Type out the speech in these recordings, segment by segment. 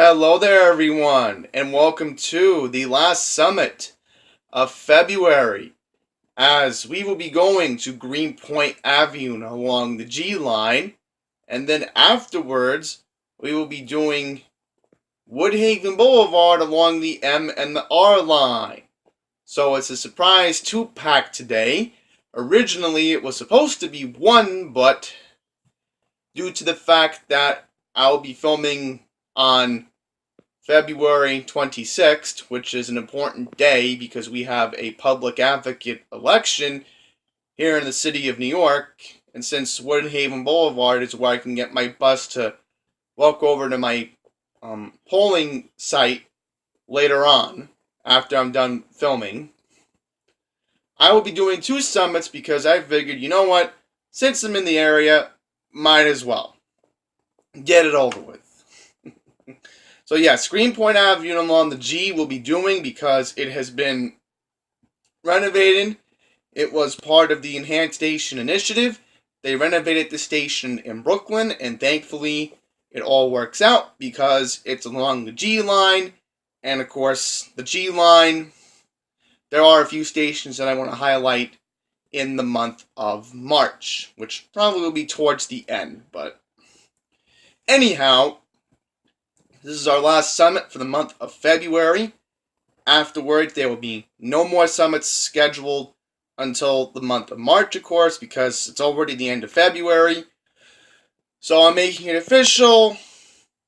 Hello there, everyone, and welcome to the last summit of February, as we will be going to Greenpoint Avenue along the G line, and then afterwards we will be doing Woodhaven Boulevard along the M and the R line. So it's a surprise two-pack today. Originally it was supposed to be one, but due to the fact that I'll be filming on February 26th, which is an important day because we have a public advocate election here in the city of New York, and since Woodhaven Boulevard is where I can get my bus to walk over to my polling site later on, after I'm done filming, I will be doing two summits because I figured, you know what, since I'm in the area, might as well get it over with. So yes, Greenpoint Avenue along the G will be doing because it has been renovated. It was part of the Enhanced Station Initiative. They renovated the station in Brooklyn, and thankfully it all works out because it's along the G line. And of course, the G line, there are a few stations that I want to highlight in the month of March, which probably will be towards the end. But anyhow, this is our last summit for the month of February. Afterwards, there will be no more summits scheduled until the month of March, of course, because it's already the end of February. So I'm making it official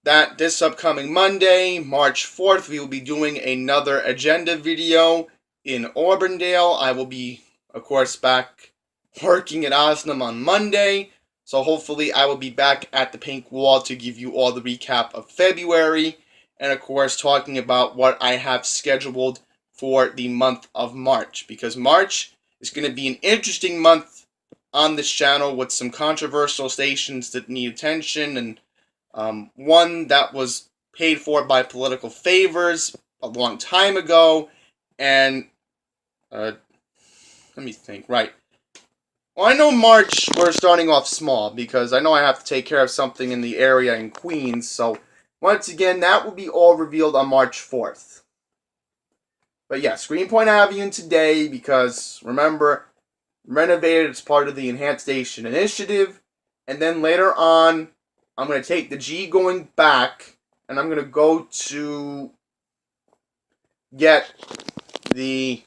that this upcoming Monday, March 4th, we will be doing another agenda video in Auburndale. I will be, of course, back working at Osnum on Monday. So hopefully I will be back at the Pink Wall to give you all the recap of February. And of course talking about what I have scheduled for the month of March. Because March is going to be an interesting month on this channel with some controversial stations that need attention. And one that was paid for by political favors a long time ago. And let me think, right. Well, I know March we're starting off small because I know I have to take care of something in the area in Queens. So once again, that will be all revealed on March 4th. But yes, Greenpoint Avenue today because, remember, renovated as part of the Enhanced Station Initiative. And then later on, I'm going to take the G going back and I'm going to go to get the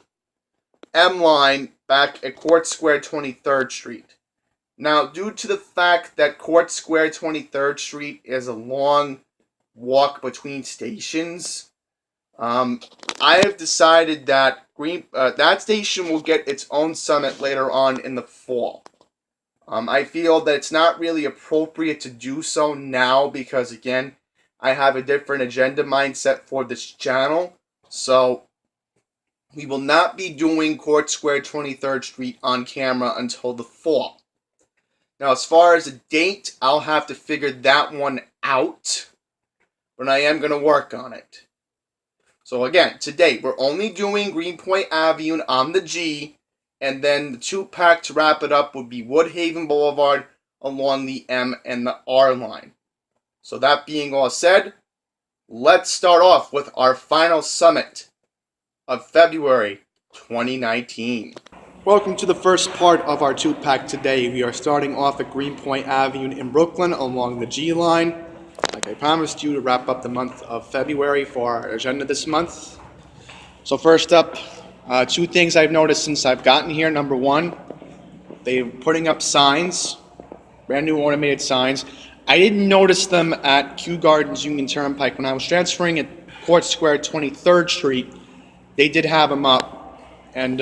M line back at Court Square 23rd Street. Now, due to the fact that Court Square 23rd Street is a long walk between stations, I have decided that that station will get its own summit later on in the fall. I feel that it's not really appropriate to do so now because, again, I have a different agenda mindset for this channel. So we will not be doing Court Square 23rd Street on camera until the fall. Now, as far as a date, I'll have to figure that one out, but I am going to work on it. So again, today, we're only doing Greenpoint Avenue on the G, and then the two-pack to wrap it up would be Woodhaven Boulevard along the M and the R line. So that being all said, let's start off with our final summit of February 2019. Welcome to the first part of our two-pack today. We are starting off at Greenpoint Avenue in Brooklyn along the G line. Like I promised you, to wrap up the month of February for our agenda this month. So first up, two things I've noticed since I've gotten here. Number one, they're putting up signs, brand new automated signs. I didn't notice them at Kew Gardens Union Turnpike when I was transferring at Court Square 23rd Street. They did have them up, and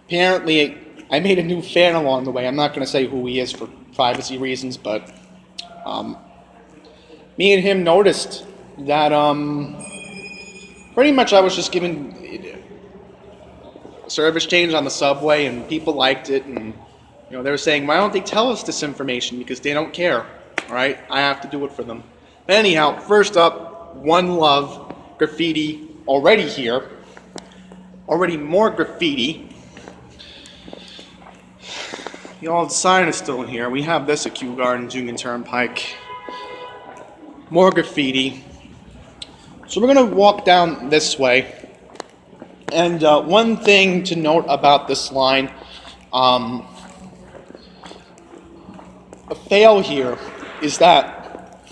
apparently I made a new fan along the way. I'm not going to say who he is for privacy reasons, but me and him noticed that pretty much I was just given a service change on the subway, and people liked it, and they were saying, why don't they tell us this information, because they don't care, all right? I have to do it for them. But anyhow, first up, One Love graffiti already here. Already more graffiti. The sign is still in here. We have this at Kew Gardens Union Turnpike. More graffiti. So we're going to walk down this way. And one thing to note about this line, a fail here is that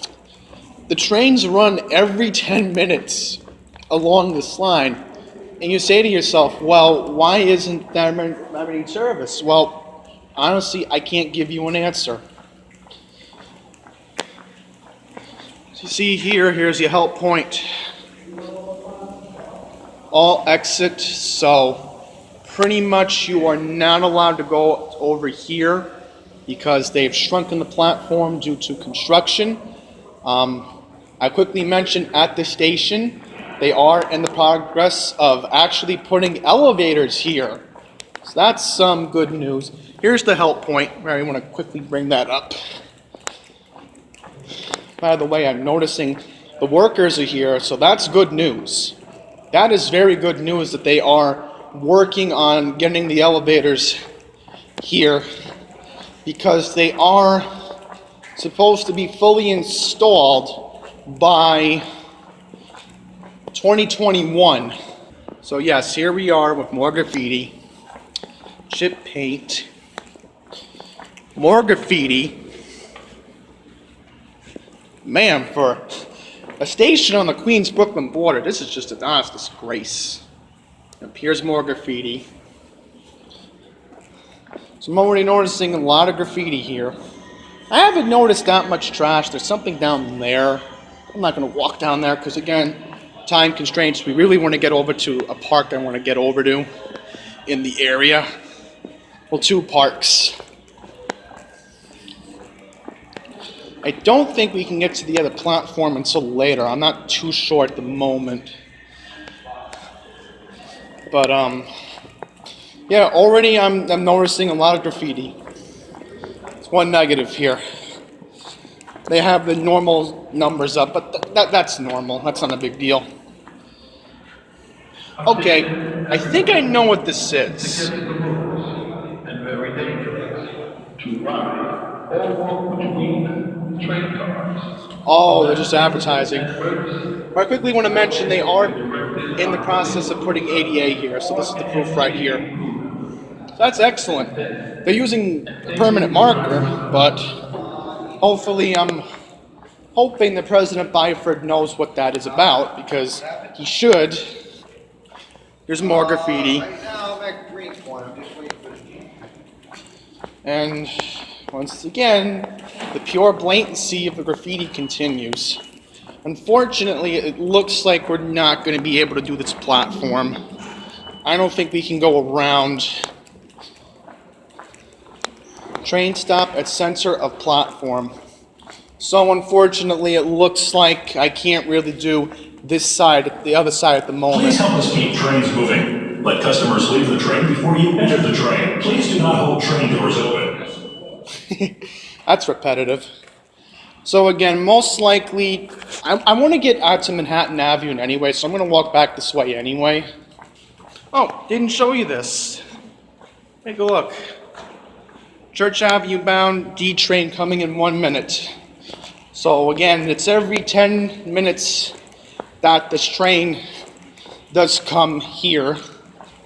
the trains run every 10 minutes along this line. And you say to yourself, well, why isn't there any service? Well, honestly, I can't give you an answer. So you see here's your help point. All exit, so pretty much you are not allowed to go over here because they've shrunken the platform due to construction. I quickly mentioned at the station, they are in the progress of actually putting elevators here. So that's some good news. Here's the help point where I want to quickly bring that up. By the way, I'm noticing the workers are here, so that's good news. That is very good news that they are working on getting the elevators here because they are supposed to be fully installed by 2021. So yes, here we are with more graffiti, chip paint, more graffiti. Man, for a station on the Queens-Brooklyn border, this is just an honest disgrace. Up here's more graffiti. So I'm already noticing a lot of graffiti here. I haven't noticed that much trash. There's something down there. I'm not going to walk down there because, again, time constraints. We really want to get over to a park I want to get over to in the area. Well, two parks. I don't think we can get to the other platform until later. I'm not too sure at the moment. But, yeah, already I'm noticing a lot of graffiti. It's one negative here. They have the normal numbers up, but that's normal. That's not a big deal. Okay, I think I know what this is. And very dangerous to ride or walk between train cars. Oh, they're just advertising. I quickly want to mention they are in the process of putting ADA here, so this is the proof right here. So that's excellent. They're using a permanent marker, but hopefully I'm hoping that President Byford knows what that is about, because he should. Here's more graffiti. Right now I'm at Greenpoint. I'm just waiting for the Jeep. And once again, the pure blatancy of the graffiti continues. Unfortunately, it looks like we're not going to be able to do this platform. I don't think we can go around. Train stop at center of platform. So unfortunately, it looks like I can't really do this side, the other side at the moment. Please help us keep trains moving. Let customers leave the train before you enter the train. Please do not hold train doors open. That's repetitive. So again, most likely, I want to get out to Manhattan Avenue anyway, so I'm going to walk back this way anyway. Oh, didn't show you this. Take a look. Church Avenue bound, D train coming in 1 minute. So again, it's every 10 minutes that this train does come here.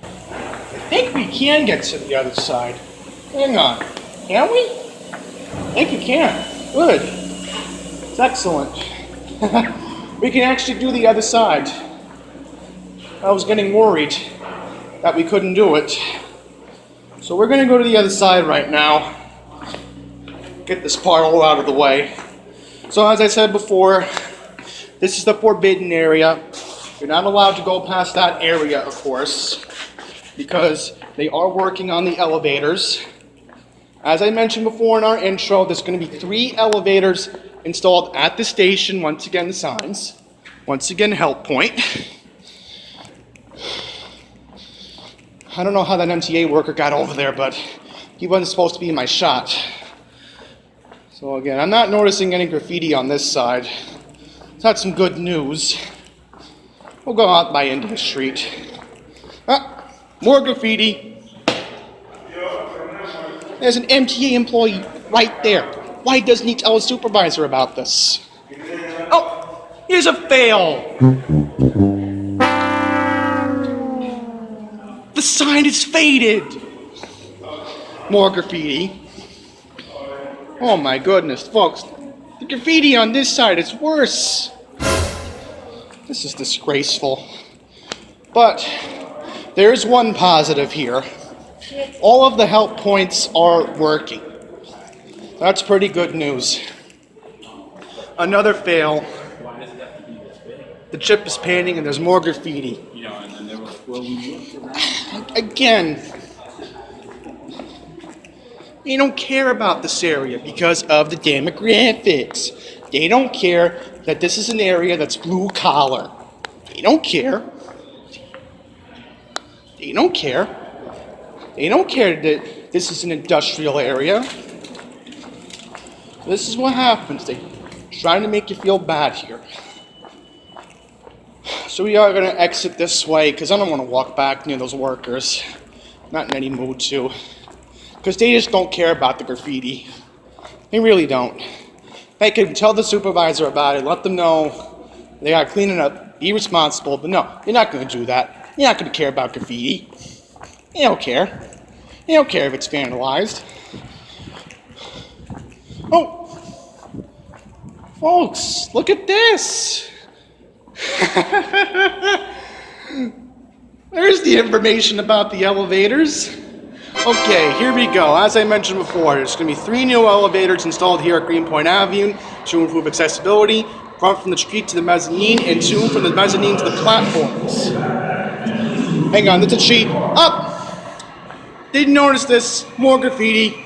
I think we can get to the other side. Hang on. Can we? I think we can. Good. It's excellent. We can actually do the other side. I was getting worried that we couldn't do it. So we're going to go to the other side right now. Get this part all out of the way. So as I said before, this is the forbidden area. You're not allowed to go past that area, of course, because they are working on the elevators. As I mentioned before in our intro, there's going to be 3 elevators installed at the station. Once again, the signs. Once again, help point. I don't know how that MTA worker got over there, but he wasn't supposed to be in my shot. So again, I'm not noticing any graffiti on this side. So that's some good news. We'll go out by into the street. Ah, more graffiti. There's an MTA employee right there. Why doesn't he tell his supervisor about this? Oh, Here's a fail. The sign is faded. More graffiti. Oh my goodness, folks. The graffiti on this side is worse. This is disgraceful. But there's one positive here. All of the help points are working. That's pretty good news. Another fail. The chip is painting and there's more graffiti. Again, they don't care about this area because of the demographics. They don't care that this is an area that's blue collar. They don't care. They don't care. They don't care that this is an industrial area. This is what happens. They're trying to make you feel bad here. So we are going to exit this way because I don't want to walk back near those workers. Not in any mood to. Because they just don't care about the graffiti. They really don't. They can tell the supervisor about it, let them know they got to clean it up, be responsible, but no, you're not going to do that. You're not going to care about graffiti. You don't care. You don't care if it's vandalized. Oh! Folks, look at this! There's the information about the elevators. Okay, here we go. As I mentioned before, there's going to be 3 new elevators installed here at Greenpoint Avenue to improve accessibility, from the street to the mezzanine, and 2 from the mezzanine to the platforms. Hang on, that's a cheat. Up! Didn't notice this. More graffiti.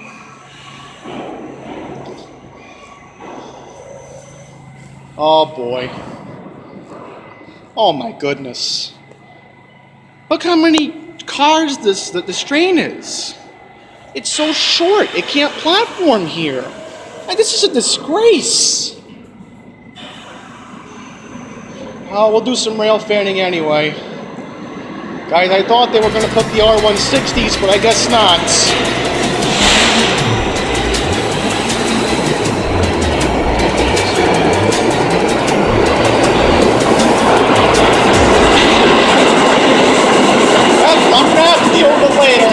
Oh boy. Oh my goodness. Look how many cars this train is. It's so short. It can't platform here. And this is a disgrace. Oh, we'll do some rail fanning anyway. Guys, I thought they were going to put the R160s, but I guess not. I'm going to have to deal with it later.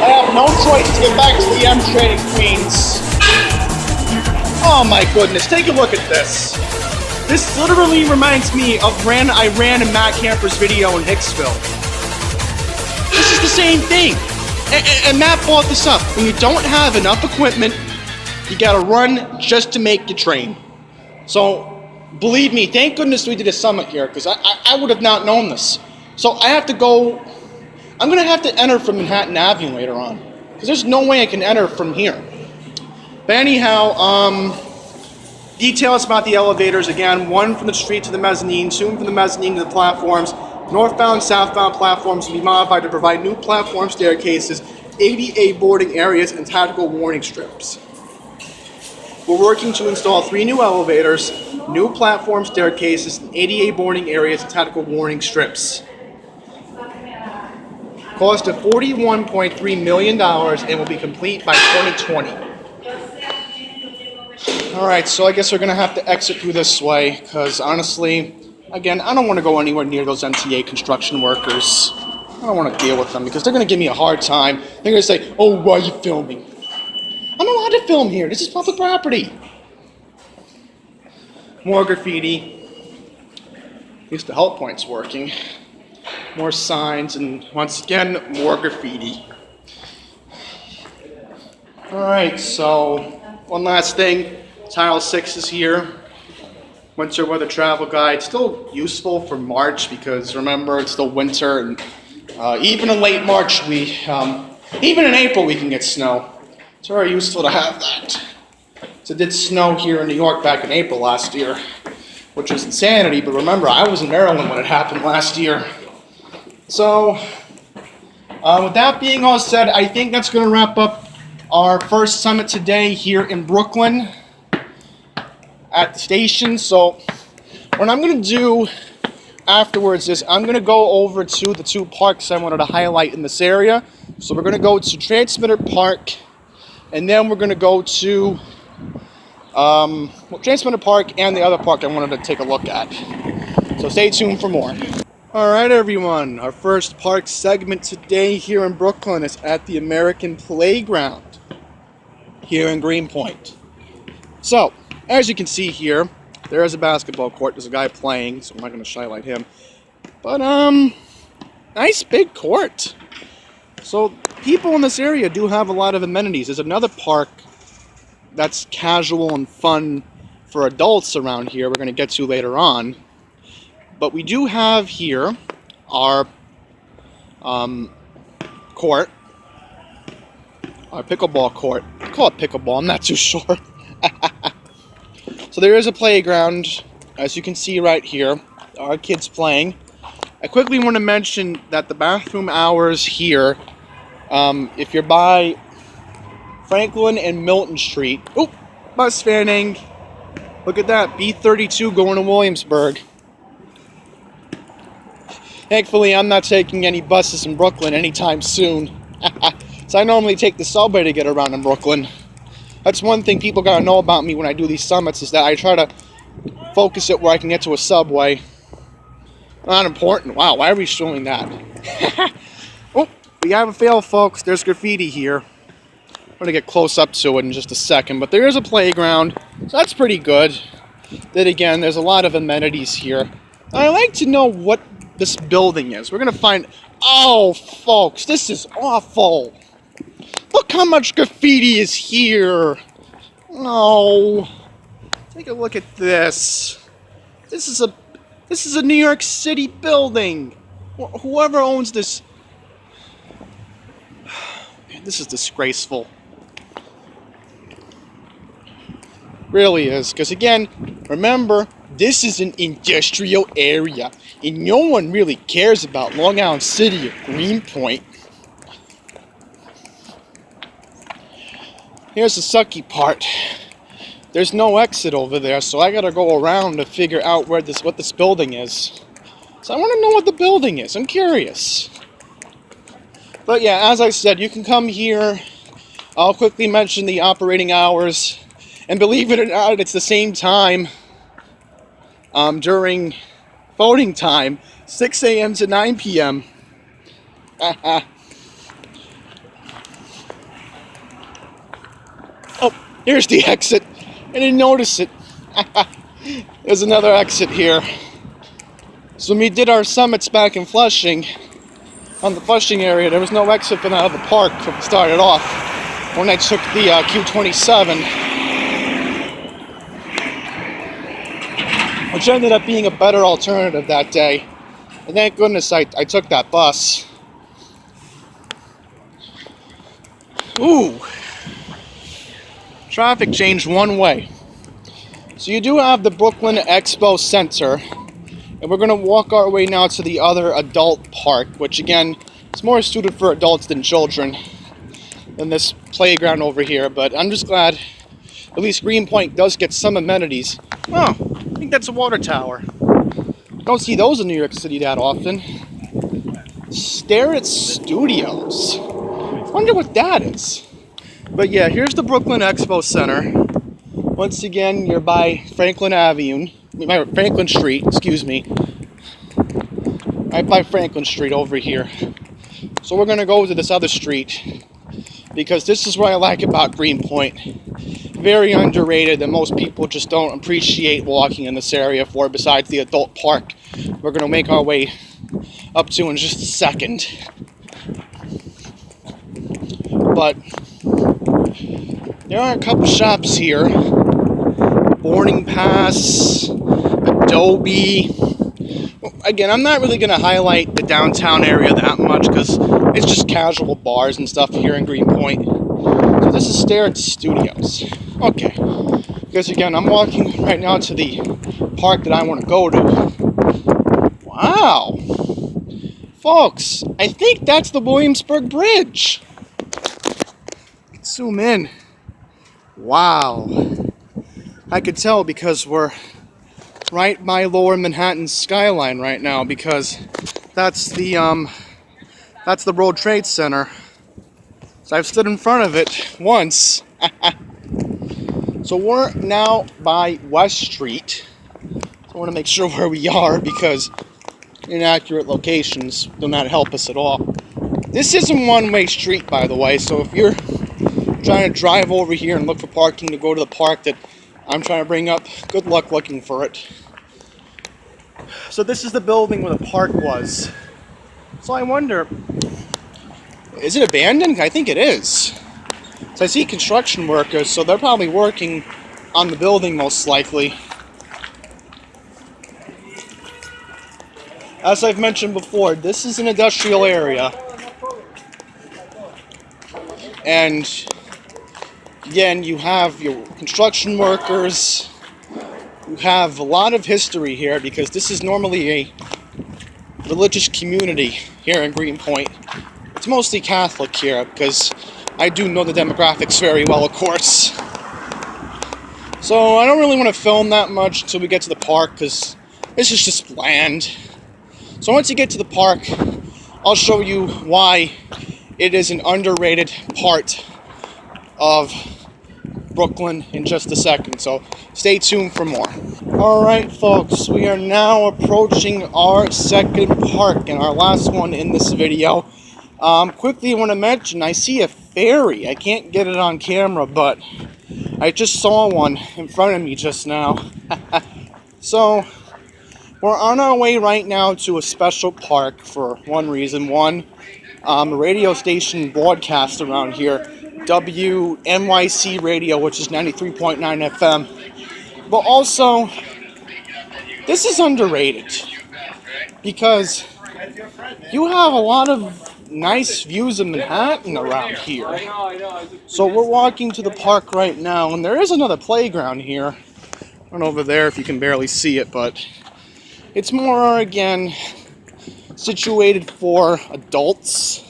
I have no choice to get back to the M train in Queens. Oh my goodness, take a look at this. This literally reminds me of I ran in Matt Camper's video in Hicksville. This is the same thing. And Matt brought this up. When you don't have enough equipment, you gotta run just to make the train. So, believe me, thank goodness we did a summit here, because I would have not known this. So I have to go, I'm gonna have to enter from Manhattan Avenue later on, because there's no way I can enter from here. But anyhow, details about the elevators, again, 1 from the street to the mezzanine, 2 from the mezzanine to the platforms. Northbound, southbound platforms will be modified to provide new platform staircases, ADA boarding areas, and tactical warning strips. We're working to install 3 new elevators, new platform staircases, and ADA boarding areas, and tactical warning strips. Cost of $41.3 million and will be complete by 2020. Alright, so I guess we're going to have to exit through this way, because honestly, again, I don't want to go anywhere near those MTA construction workers. I don't want to deal with them, because they're going to give me a hard time. They're going to say, oh, why are you filming? I'm allowed to film here. This is public property. More graffiti. At least the help point's working. More signs, and once again, more graffiti. Alright, so one last thing. Tile 6 is here. Winter weather travel guide. Still useful for March because remember it's still winter, and even in late March even in April we can get snow. It's very useful to have that. So it did snow here in New York back in April last year, which was insanity. But remember, I was in Maryland when it happened last year. So with that being all said, I think that's going to wrap up our first summit today here in Brooklyn at the station. So what I'm going to do afterwards is I'm going to go over to the 2 parks I wanted to highlight in this area. So we're going to go to Transmitter Park, and then we're going to go to Transmitter Park and the other park I wanted to take a look at. So stay tuned for more. Alright everyone, our first park segment today here in Brooklyn is at the American Playground here in Greenpoint. So, as you can see here, there is a basketball court. There's a guy playing, so I'm not going to highlight him. But, nice big court. So, people in this area do have a lot of amenities. There's another park that's casual and fun for adults around here we're going to get to later on. But we do have here our court, our pickleball court. I call it pickleball, I'm not too sure. So there is a playground, as you can see right here. There are kids playing. I quickly want to mention that the bathroom hours here, if you're by Franklin and Milton Street. Oh, bus fanning. Look at that, B32 going to Williamsburg. Thankfully, I'm not taking any buses in Brooklyn anytime soon. So I normally take the subway to get around in Brooklyn. That's one thing people gotta know about me when I do these summits, is that I try to focus it where I can get to a subway. Not important. Wow, why are we showing that? Oh, we have a fail, folks. There's graffiti here. I'm gonna get close up to it in just a second, but there is a playground, so that's pretty good. Then again, there's a lot of amenities here. I'd like to know what this building is. We're gonna find... Oh, folks, this is awful. Look how much graffiti is here. No. Take a look at this. This is a New York City building. Whoever owns this... Man, this is disgraceful. Really is. Because again, remember, this is an industrial area. And no one really cares about Long Island City or Greenpoint. Here's the sucky part. There's no exit over there, so I gotta go around to figure out what this building is. So I want to know what the building is. I'm curious. But yeah, as I said, you can come here. I'll quickly mention the operating hours. And believe it or not, it's the same time during voting time, 6 a.m. to 9 p.m. Oh, here's the exit. I didn't notice it. There's another exit here. So when we did our summits back in Flushing, on the Flushing area, there was no exit for out of the park when we started off. When I took the Q27, which ended up being a better alternative that day. And thank goodness I took that bus. Ooh. Traffic changed one way. So you do have the Brooklyn Expo Center. And we're going to walk our way now to the other adult park, which again, is more suited for adults than children than this playground over here. But I'm just glad at least Greenpoint does get some amenities. Oh, I think that's a water tower. Don't see those in New York City that often. Starrett Studios. Wonder what that is. But yeah, here's the Brooklyn Expo Center. Once again, you're by Franklin Street, excuse me. Right by Franklin Street over here. So we're gonna go to this other street because this is what I like about Greenpoint. Very underrated, and most people just don't appreciate walking in this area for, besides the adult park we're going to make our way up to in just a second. But there are a couple shops here. Boarding Pass, Adobe. Again, I'm not really going to highlight the downtown area that much because it's just casual bars and stuff here in Greenpoint. So this is Starrett Studios. Okay, because again, I'm walking right now to the park that I want to go to. Wow! Folks, I think that's the Williamsburg Bridge. Let's zoom in. Wow. I could tell because we're right by Lower Manhattan's skyline right now, because that's the World Trade Center. So I've stood in front of it once. So So we're now by West Street. I want to make sure where we are because inaccurate locations do not help us at all. This is a one-way street, by the way, so if you're trying to drive over here and look for parking to go to the park that I'm trying to bring up, good luck looking for it. So this is the building where the park was. So I wonder, is it abandoned? I think it is. So I see construction workers, so they're probably working on the building most likely. As I've mentioned before, this is an industrial area. And again, you have your construction workers. You have a lot of history here because this is normally a religious community here in Greenpoint. It's mostly Catholic here because I do know the demographics very well, of course. So I don't really want to film that much until we get to the park because this is just bland. So once you get to the park, I'll show you why it is an underrated part of Brooklyn in just a second. So stay tuned for more. Alright folks, we are now approaching our second park and our last one in this video. Quickly I want to mention, I see a ferry. I can't get it on camera, but I just saw one in front of me just now. So we're on our way right now to a special park for one reason. One, a radio station broadcast around here, WNYC Radio, which is 93.9 FM. But also, this is underrated because you have a lot of nice views of Manhattan around here. So we're walking to the park right now, and there is another playground here. Right over there if you can barely see it, but it's more, again, situated for adults.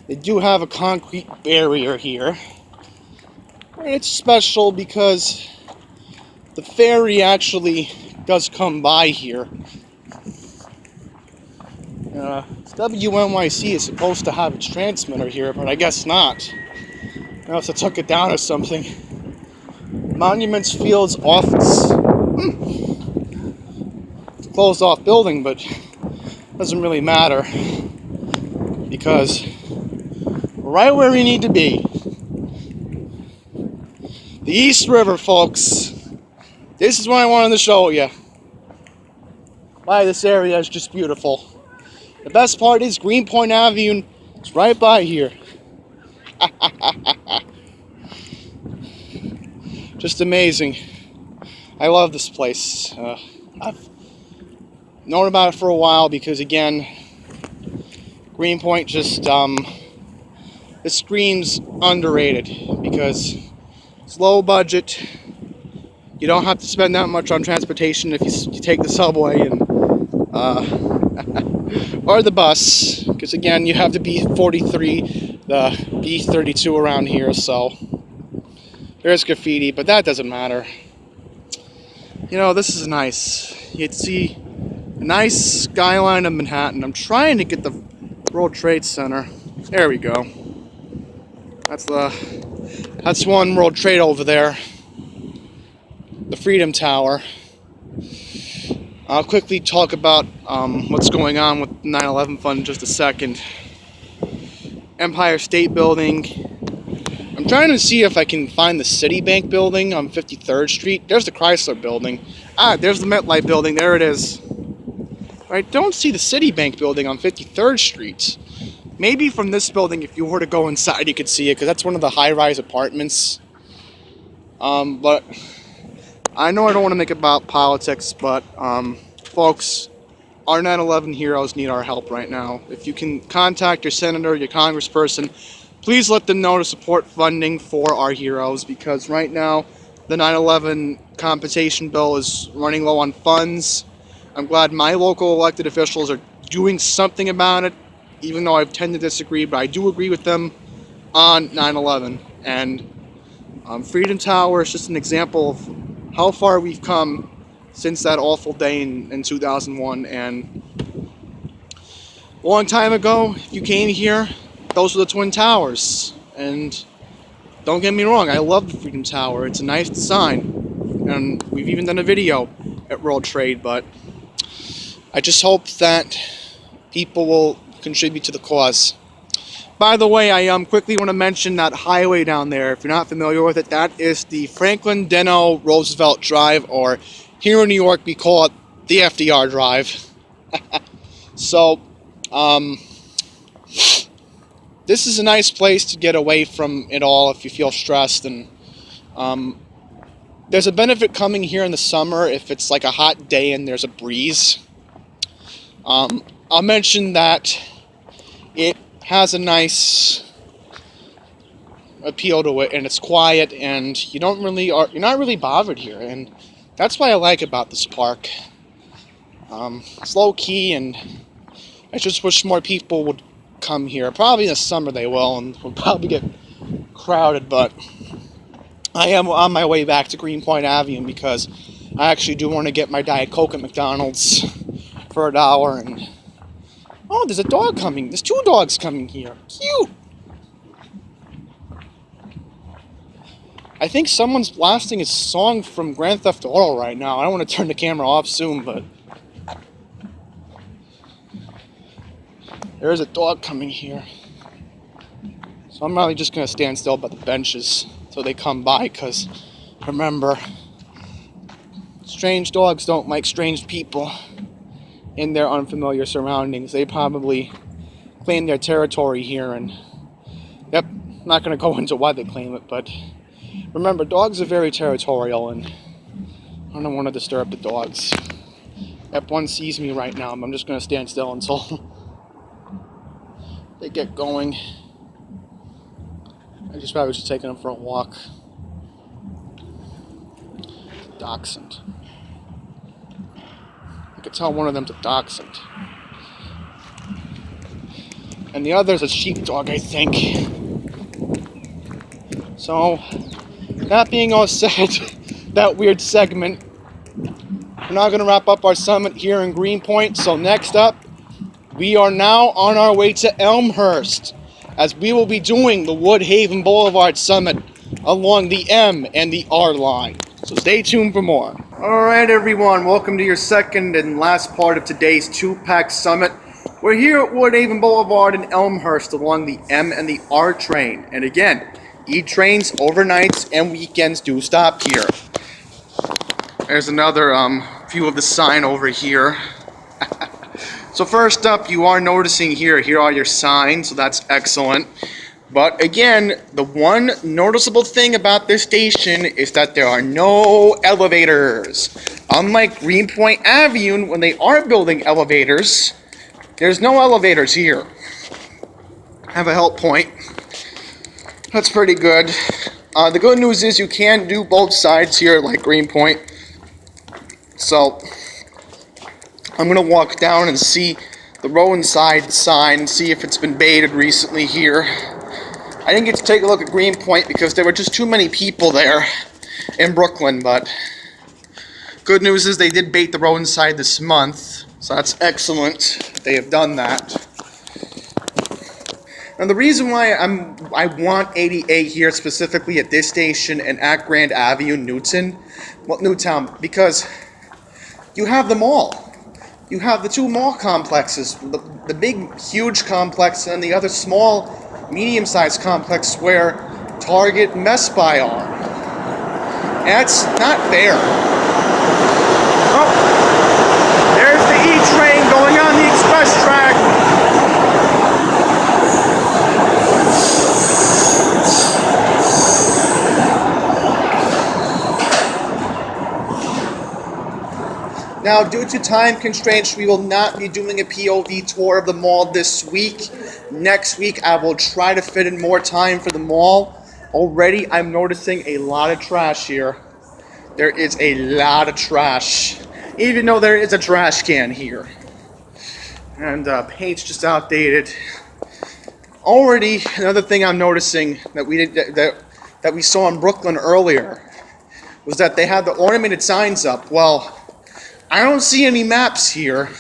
They do have a concrete barrier here. And it's special because the ferry actually does come by here. WNYC is supposed to have its transmitter here, but I guess not. Unless I took it down or something. Monuments Field's office. It's a closed off building, but doesn't really matter because we're right where we need to be. The East River, folks. This is what I wanted to show you. Why this area is just beautiful. The best part is Greenpoint Avenue is right by here. Just amazing. I love this place. I've known about it for a while because, again, Greenpoint just it screams underrated because it's low budget. You don't have to spend that much on transportation if you take the subway and or the bus, because again you have the B43, the B32 around here, so there's graffiti, but that doesn't matter. You know, this is nice. You'd see a nice skyline of Manhattan. I'm trying to get the World Trade Center. There we go. That's one World Trade over there. The Freedom Tower. I'll quickly talk about what's going on with the 9/11 fund in just a second. Empire State Building. I'm trying to see if I can find the Citibank building on 53rd Street. There's the Chrysler building. There's the MetLife building. There it is. I don't see the Citibank building on 53rd Street. Maybe from this building, if you were to go inside, you could see it, because that's one of the high-rise apartments. But I know I don't want to make it about politics, but folks, our 9/11 heroes need our help right now. If you can contact your senator, your congressperson, please let them know to support funding for our heroes, because right now the 9/11 compensation bill is running low on funds. I'm glad my local elected officials are doing something about it, even though I tend to disagree, but I do agree with them on 9/11. And Freedom Tower is just an example of how far we've come since that awful day in 2001. And a long time ago, if you came here, those were the Twin Towers. And don't get me wrong, I love the freaking tower. It's a nice design, and we've even done a video at World Trade, but I just hope that people will contribute to the cause. By the way, I quickly want to mention that highway down there. If you're not familiar with it, that is the Franklin Delano Roosevelt Drive, or here in New York we call it the FDR Drive. So, this is a nice place to get away from it all if you feel stressed, and there's a benefit coming here in the summer if it's like a hot day and there's a breeze. I'll mention that it has a nice appeal to it, and it's quiet, and you're not really bothered here, and that's what I like about this park. It's low key, and I just wish more people would come here. Probably in the summer they will, and we'll probably get crowded, but I am on my way back to Greenpoint Avenue because I actually do want to get my Diet Coke at McDonald's for $1, and oh, there's a dog coming. There's 2 dogs coming here. Cute! I think someone's blasting a song from Grand Theft Auto right now. I don't want to turn the camera off soon, but there is a dog coming here. So I'm probably just going to stand still by the benches until they come by, because remember, strange dogs don't like strange people in their unfamiliar surroundings. They probably claim their territory here, and yep, I'm not going to go into why they claim it, but remember, dogs are very territorial, and I don't want to disturb the dogs. If one sees me right now, I'm just going to stand still until they get going. I just probably should take them for a walk. Dachshund. I could tell one of them's a dachshund. And the other's a sheepdog, I think. So, that being all said, that weird segment, we're now going to wrap up our summit here in Greenpoint. So next up, we are now on our way to Elmhurst, as we will be doing the Woodhaven Boulevard Summit along the M and the R line. So stay tuned for more. Alright everyone, welcome to your second and last part of today's 2-pack summit. We're here at Woodhaven Boulevard in Elmhurst along the M and the R train. And again, E-trains, overnights, and weekends do stop here. There's another view of the sign over here. So first up, you are noticing here are your signs, so that's excellent. But again, the one noticeable thing about this station is that there are no elevators. Unlike Greenpoint Avenue, when they are building elevators, there's no elevators here. I have a help point. That's pretty good. The good news is you can do both sides here like Greenpoint. So I'm going to walk down and see the roadside sign and see if it's been baited recently here. I didn't get to take a look at Greenpoint because there were just too many people there in Brooklyn, but good news is they did bait the roadside this month, so that's excellent. They have done that. Now the reason why I want 88 here specifically at this station and at Grand Avenue, Newtown, because you have them all. You have the 2 mall complexes, the big, huge complex and the other small, medium-sized complex where Target and Best Buy are. And that's not fair. Oh, there's the E-train going on the express track. Now, due to time constraints, we will not be doing a POV tour of the mall this week. Next week, I will try to fit in more time for the mall. Already, I'm noticing a lot of trash here. There is a lot of trash, even though there is a trash can here. And paint's just outdated. Already, another thing I'm noticing that we saw in Brooklyn earlier was that they had the ornamented signs up. Well, I don't see any maps here.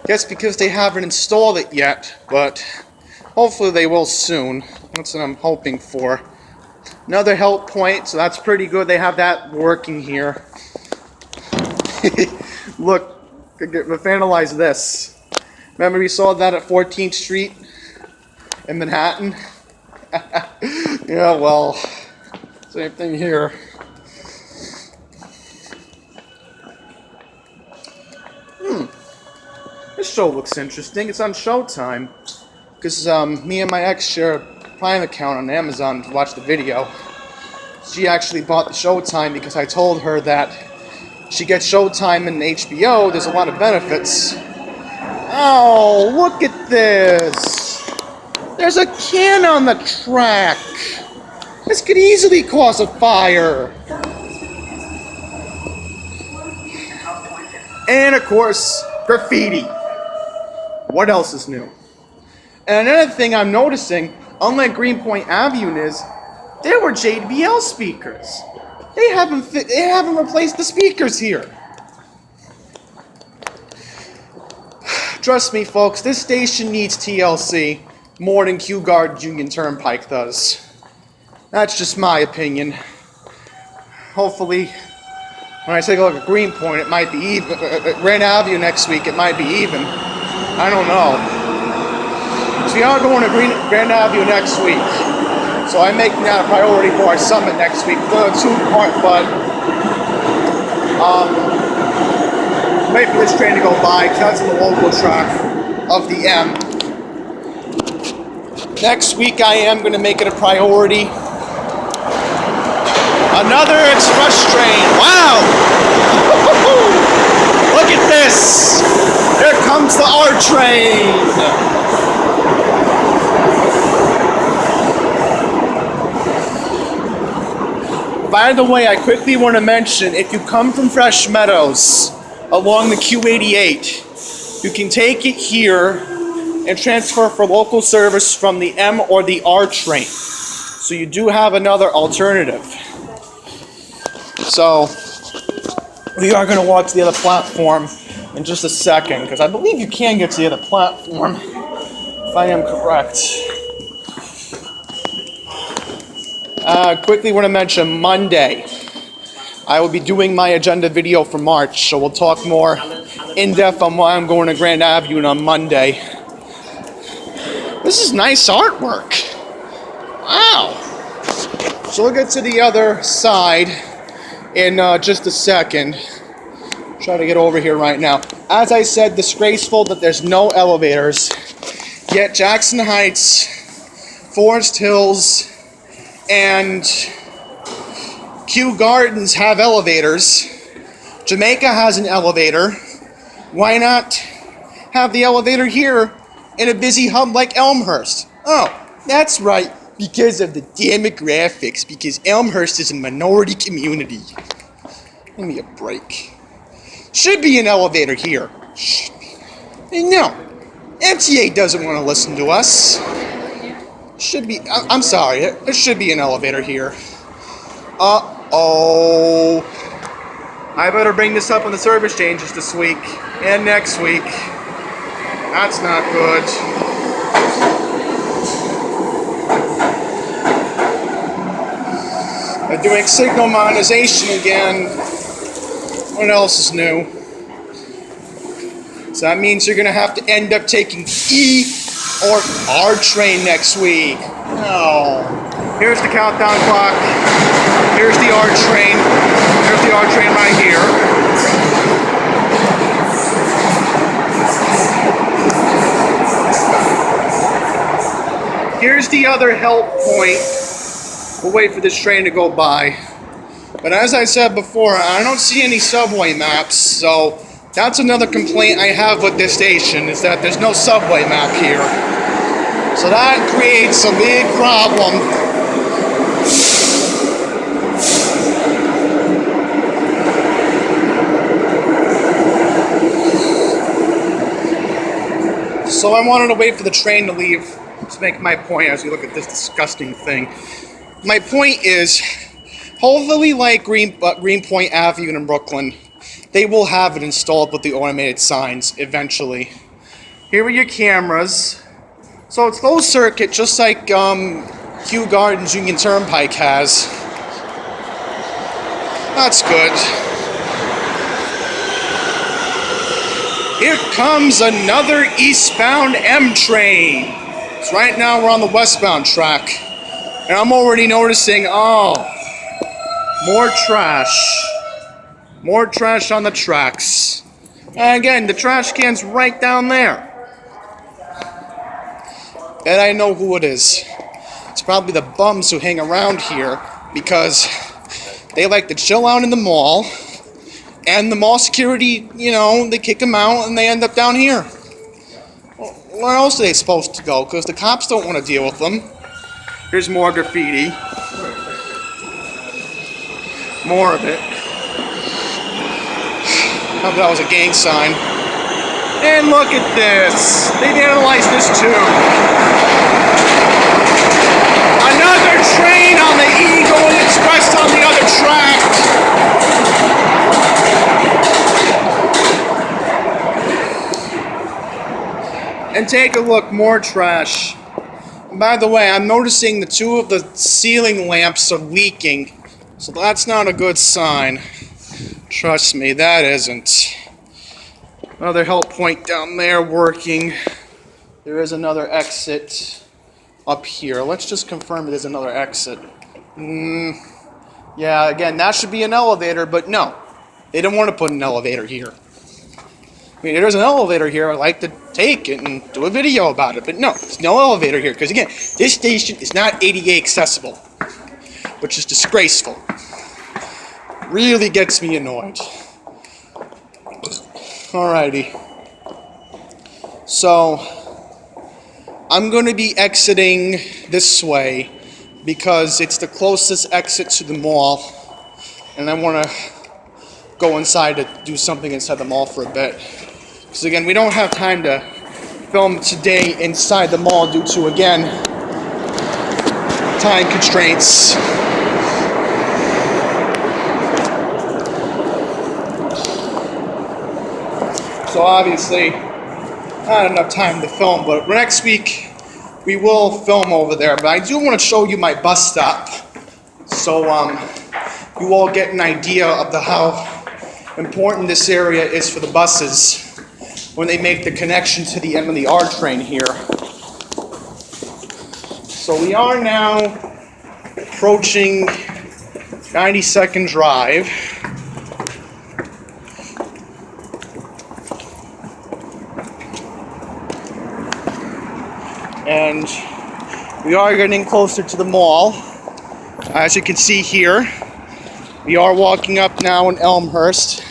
Guess because they haven't installed it yet, but hopefully they will soon. That's what I'm hoping for. Another help point, so that's pretty good. They have that working here. Look, analyze this. Remember we saw that at 14th Street in Manhattan? Yeah, well, same thing here. This show looks interesting. It's on Showtime. Because me and my ex share a Prime account on Amazon to watch the video. She actually bought the Showtime because I told her that she gets Showtime and HBO. There's a lot of benefits. Oh, look at this. There's a can on the track. This could easily cause a fire. And of course, graffiti. What else is new? And another thing I'm noticing, unlike Greenpoint Avenue is, there were JBL speakers. They haven't replaced the speakers here. Trust me, folks, this station needs TLC more than Kew Gardens Union Turnpike does. That's just my opinion. Hopefully, when I take a look at Greenpoint, it might be even. Grand Avenue next week, it might be even. I don't know. So we are going to Grand Avenue next week. So I'm making that a priority for our summit next week. The two-part, but wait for this train to go by because that's the local track of the M. Next week I am going to make it a priority. Another express train. Wow! Look at this! Here comes the R train! By the way, I quickly want to mention, if you come from Fresh Meadows along the Q88, you can take it here and transfer for local service from the M or the R train. So you do have another alternative. So we are going to walk to the other platform in just a second, because I believe you can get to the other platform, if I am correct. Quickly want to mention Monday. I will be doing my agenda video for March, so we'll talk more in depth on why I'm going to Grand Avenue on Monday. This is nice artwork. Wow. So we'll get to the other side in just a second. Try to get over here right now. As I said, disgraceful that there's no elevators. Yet Jackson Heights, Forest Hills, and Kew Gardens have elevators. Jamaica has an elevator. Why not have the elevator here in a busy hub like Elmhurst? Oh, that's right, because of the demographics, because Elmhurst is a minority community. Give me a break. Should be an elevator here. No, MTA doesn't want to listen to us. Should be, I'm sorry, there should be an elevator here. Uh-oh. I better bring this up on the service changes this week and next week. That's not good. They're doing signal monetization again. What else is new? So that means you're going to have to end up taking E or R train next week. No. Here's the countdown clock. Here's the R train. Here's the R train right here. Here's the other help point. We'll wait for this train to go by. But as I said before, I don't see any subway maps, so that's another complaint I have with this station, is that there's no subway map here. So that creates a big problem. So I wanted to wait for the train to leave to make my point as we look at this disgusting thing. My point is, hopefully like Greenpoint Avenue in Brooklyn, they will have it installed with the automated signs eventually. Here are your cameras. So it's closed circuit, just like Kew Gardens Union Turnpike has. That's good. Here comes another eastbound M train. So right now we're on the westbound track. And I'm already noticing, oh, more trash. More trash on the tracks. And again, the trash can's right down there. And I know who it is. It's probably the bums who hang around here because they like to chill out in the mall. And the mall security, you know, they kick them out and they end up down here. Well, where else are they supposed to go? Because the cops don't want to deal with them. Here's more graffiti. More of it. I thought that was a gang sign. And look at this. They've analyzed this too. Another train on the E going express on the other track. And take a look, more trash. And by the way, I'm noticing the two of the ceiling lamps are leaking. So that's not a good sign. Trust me, that isn't. Another help point down there working. There is another exit up here. Let's just confirm it is another exit. Yeah, again, that should be an elevator, but no. They didn't want to put an elevator here. I mean, there's an elevator here. I'd like to take it and do a video about it, but no, there's no elevator here. Because again, this station is not ADA accessible, which is disgraceful. Really gets me annoyed. Alrighty. So, I'm going to be exiting this way because it's the closest exit to the mall. And I want to go inside to do something inside the mall for a bit. Because again, we don't have time to film today inside the mall due to, again, time constraints. So obviously, not enough time to film, but next week we will film over there. But I do want to show you my bus stop, so you all get an idea of how important this area is for the buses when they make the connection to the M&R train here. So we are now approaching 92nd Drive. And we are getting closer to the mall. As you can see here, we are walking up now in Elmhurst.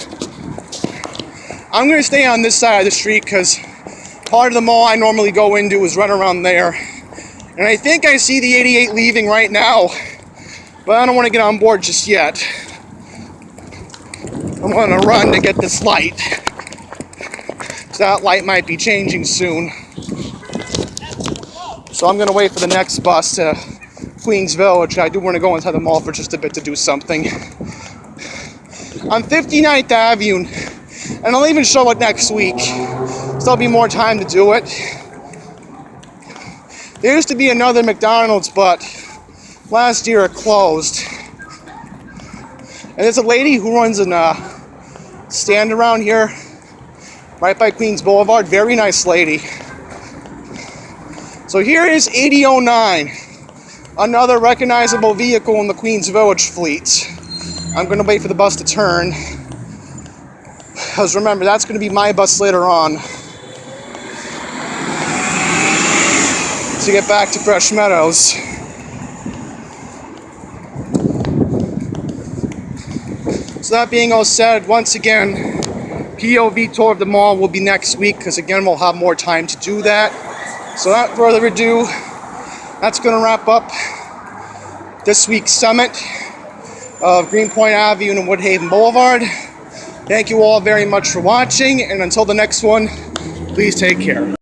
I'm going to stay on this side of the street because part of the mall I normally go into is right around there. And I think I see the 88 leaving right now, but I don't want to get on board just yet. I'm going to run to get this light. So that light might be changing soon. So I'm going to wait for the next bus to Queens Village. I do want to go inside the mall for just a bit to do something. On 59th Avenue, and I'll even show it next week. So there'll be more time to do it. There used to be another McDonald's, but last year it closed. And there's a lady who runs a stand around here, right by Queens Boulevard. Very nice lady. So here is 8009, another recognizable vehicle in the Queens Village fleet. I'm going to wait for the bus to turn, because remember, that's going to be my bus later on to get back to Fresh Meadows. So that being all said, once again, POV tour of the mall will be next week, because again, we'll have more time to do that. So without further ado, that's going to wrap up this week's summit of Greenpoint Avenue and Woodhaven Boulevard. Thank you all very much for watching, and until the next one, please take care.